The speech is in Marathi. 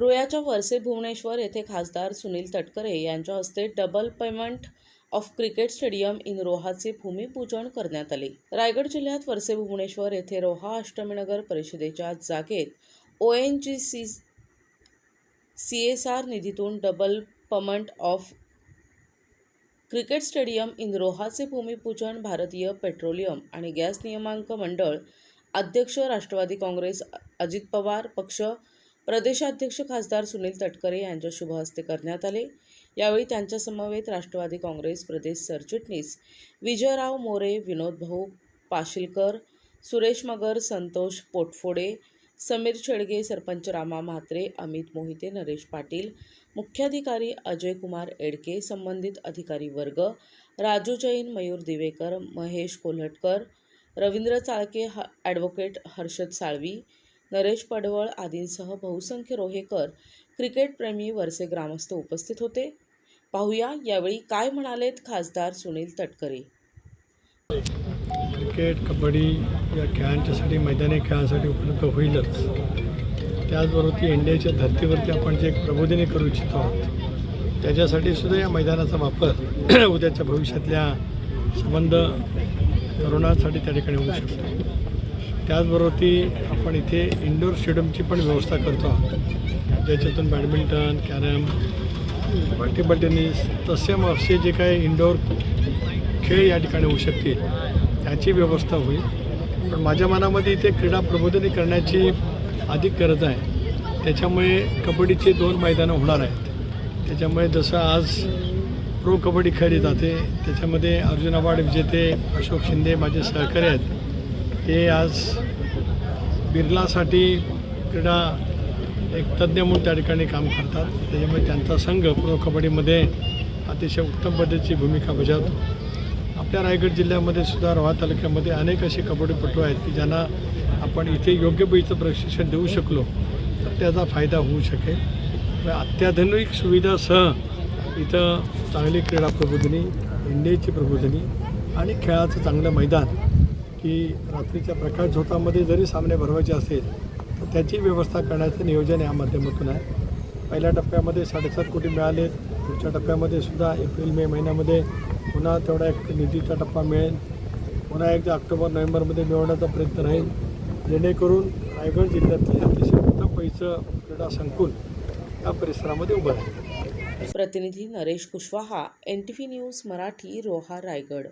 रोह्याच्या वरसे भुवनेश्वर येथे खासदार सुनील तटकरे यांच्या हस्ते double payment of cricket stadium in रोहाचे भूमिपूजन करण्यात आले। रायगड जिल्ह्यात वरसे भुवनेश्वर येथे रोहा अष्टमीनगर परिषदेच्या जागेत ONGC CSR निधीतून double payment of cricket stadium in रोहाचे भूमिपूजन भारतीय पेट्रोलियम आणि गॅस नियामक मंडळ अध्यक्ष राष्ट्रवादी काँग्रेस अजित पवार पक्ष प्रदेशाध्यक्ष खासदार सुनील तटकरे यांच्या शुभ हस्ते करण्यात आले। यावेळी त्यांच्या समवेत राष्ट्रवादी काँग्रेस प्रदेश सरचिटणीस विजयराव मोरे, विनोद भाऊ पाशिलकर, सुरेश मगर, संतोष पोटफोडे, समीर छेडगे, सरपंच रामा म्हात्रे, अमित मोहिते, नरेश पाटील, मुख्याधिकारी अजय कुमार एडके, संबंधित अधिकारी वर्ग, राजू जैन, मयूर दिवेकर, महेश कोल्हटकर, रवींद्र चाळके, ॲडव्होकेट हर्षद साळवी, नरेश पडवळ आदींसह बहुसंख्य रोहेकर क्रिकेटप्रेमी वरसे ग्रामस्थ उपस्थित होते। पाहूया यावेळी काय म्हणालेत खासदार सुनील तटकरे। क्रिकेट, कबड्डी या खेळांच्यासाठी मैदानी खेळांसाठी उपलब्ध होईलच, त्याचबरोबर ती इंडियाच्या धर्तीवरती आपण जे एक प्रबोधिनी करू इच्छितो आहोत त्याच्यासाठी सुद्धा या मैदानाचा वापर उद्याच्या भविष्यातल्या संबंध तरुणांसाठी त्या ठिकाणी होऊ शकतो। त्याचबरोबर ती आपण इथे इंडोर स्टेडियमची पण व्यवस्था करतो आहोत, ज्याच्यातून बॅडमिंटन, कॅरम, टेबल टेनिस असे जे काही इंडोर खेळ या ठिकाणी होऊ शकतील त्याची व्यवस्था होईल। पण माझ्या मनामध्ये इथे क्रीडा प्रबोधिनी करण्याची अधिक गरज आहे। त्याच्यामुळे कबड्डीचे 2 मैदानं होणार आहेत। त्याच्यामुळे जसं आज प्रो कबड्डी खेळली जाते त्याच्यामध्ये अर्जुन अवॉर्ड विजेते अशोक शिंदे माझे सहकारी आहेत, ते आज बिर्लासाठी क्रीडा एक तज्ज्ञ म्हणून त्या ठिकाणी काम करतात। त्याच्यामुळे त्यांचा संघ प्रो कबड्डीमध्ये अतिशय उत्तम पद्धतीची भूमिका बजावतो। आपल्या रायगड जिल्ह्यामध्ये सुद्धा रोहा तालुक्यामध्ये अनेक असे कबड्डीपटू आहेत की ज्यांना आपण इथे योग्य पद्धतीचं प्रशिक्षण देऊ शकलो तर त्याचा फायदा होऊ शकेल। अत्याधुनिक सुविधासह इथं चांगली क्रीडा प्रबोधिनी, इंडियाची प्रबोधिनी आणि खेळाचं चांगलं मैदान की रात्रीच्या प्रकाश झोतामध्ये जरी सामने भरवायचे असेल तर त्याची व्यवस्था करण्याचं नियोजन या माध्यमातून आहे। पहिल्या टप्प्यामध्ये 7.5 कोटी मिळाले, पुढच्या टप्प्यामध्ये सुद्धा एप्रिल-मे महिन्यामध्ये पुन्हा तेवढा एक निधीचा टप्पा मिळेल, पुन्हा एकदा ऑक्टोबर-नोव्हेंबरमध्ये मिळवण्याचा प्रयत्न राहील, जेणेकरून रायगड जिल्ह्यातले अतिशय उत्तम पैचं क्रीडा संकुल या परिसरामध्ये उभं राहील। प्रतिनिधी नरेश कुशवाहा, NTV न्यूज मराठी, रोहा, रायगड।